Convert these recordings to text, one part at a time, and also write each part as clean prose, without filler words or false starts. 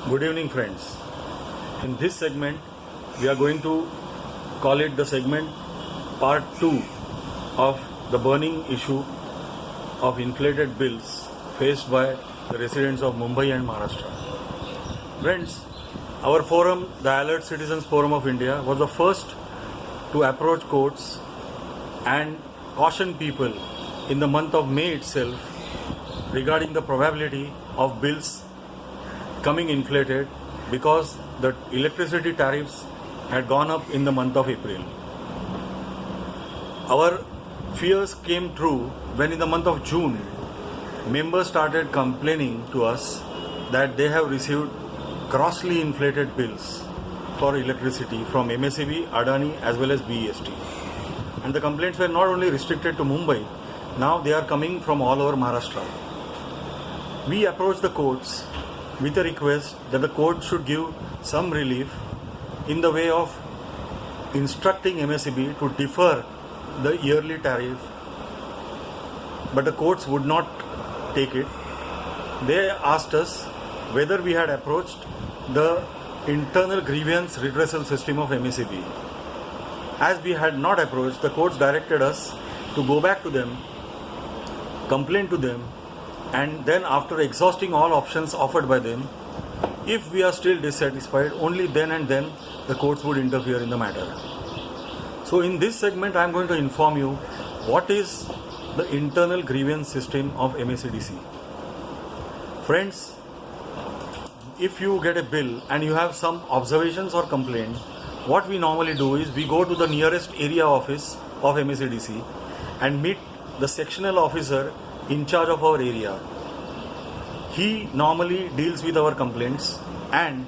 Good evening, friends. In this segment, we are going to call it the segment part 2 of the burning issue of inflated bills faced by the residents of Mumbai and Maharashtra. Friends, our forum, the Alert Citizens Forum of India, was the first to approach courts and caution people in the month of May itself regarding the probability of bills coming inflated because the electricity tariffs had gone up in the month of April. Our fears came true when in the month of June, members started complaining to us that they have received grossly inflated bills for electricity from MSEB, Adani as well as BEST. And the complaints were not only restricted to Mumbai, now they are coming from all over Maharashtra. We approached the courts with a request that the court should give some relief in the way of instructing MSEB to defer the yearly tariff, but the courts would not take it. They asked us whether we had approached the internal grievance redressal system of MSEB. As we had not approached, the courts directed us to go back to them, complain to them, and then after exhausting all options offered by them, if we are still dissatisfied, only then and then the courts would interfere in the matter. So in this segment, I am going to inform you what is the internal grievance system of MSEDC. Friends, if you get a bill and you have some observations or complaints, what we normally do is we go to the nearest area office of MSEDC and meet the sectional officer in charge of our area. He normally deals with our complaints, and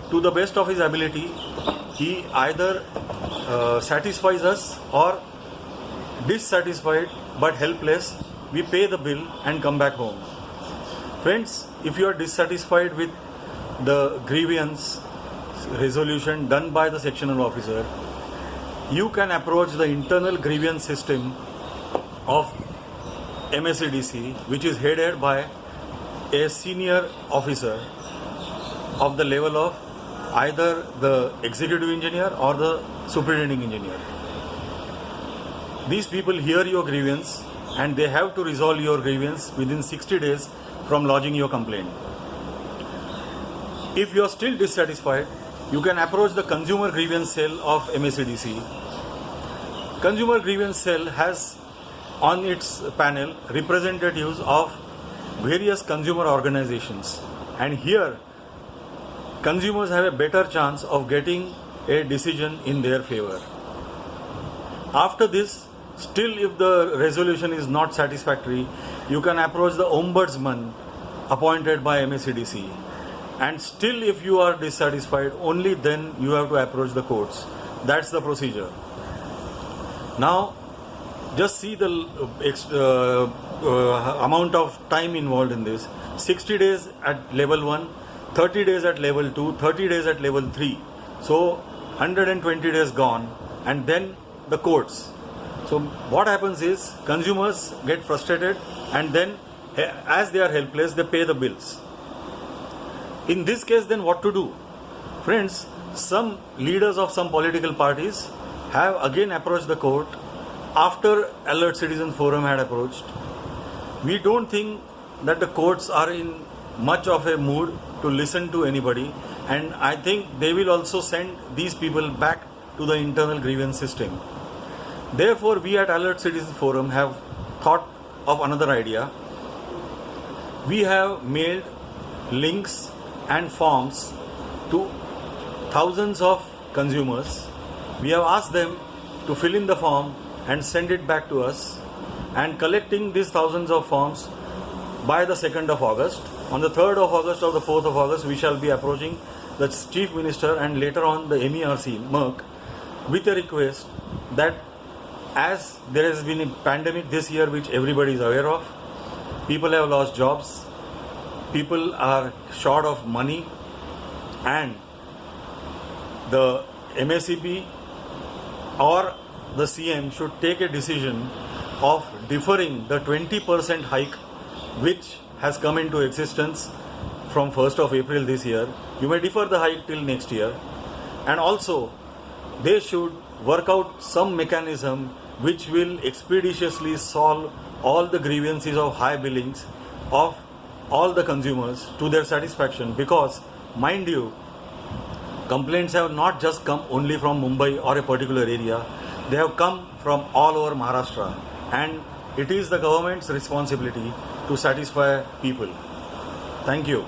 to the best of his ability, he either satisfies us or dissatisfied but helpless, we pay the bill and come back home. Friends, if you are dissatisfied with the grievance resolution done by the sectional officer, you can approach the internal grievance system of MSEDC, which is headed by a senior officer of the level of either the executive engineer or the superintending engineer. These people hear your grievance and they have to resolve your grievance within 60 days from lodging your complaint. If you are still dissatisfied, you can approach the consumer grievance cell of MSEDC. Consumer grievance cell has on its panel representatives of various consumer organizations, and here consumers have a better chance of getting a decision in their favor. After this, still if the resolution is not satisfactory, you can approach the ombudsman appointed by MSEDC, and still if you are dissatisfied, only then you have to approach the courts. That's the procedure. Now just see the amount of time involved in this. 60 days at level 1, 30 days at level 2, 30 days at level 3. So 120 days gone, and then the courts. So what happens is consumers get frustrated, and then as they are helpless, they pay the bills. In this case, then what to do? Friends, some leaders of some political parties have again approached the court after Alert Citizens Forum had approached. We don't think that the courts are in much of a mood to listen to anybody, and I think they will also send these people back to the internal grievance system. Therefore, we at Alert Citizens Forum have thought of another idea. We have mailed links and forms to thousands of consumers. We have asked them to fill in the form and send it back to us, and collecting these thousands of forms by the 2nd of August. On the 3rd of August or the 4th of August, we shall be approaching the Chief Minister and later on the MERC, MERC, with a request that as there has been a pandemic this year which everybody is aware of, people have lost jobs, people are short of money, and the MSEB or the CM should take a decision of deferring the 20% hike which has come into existence from 1st of April this year. You may defer the hike till next year. And also, they should work out some mechanism which will expeditiously solve all the grievances of high billings of all the consumers to their satisfaction, because, mind you, complaints have not just come only from Mumbai or a particular area, they have come from all over Maharashtra, and it is the government's responsibility to satisfy people. Thank you.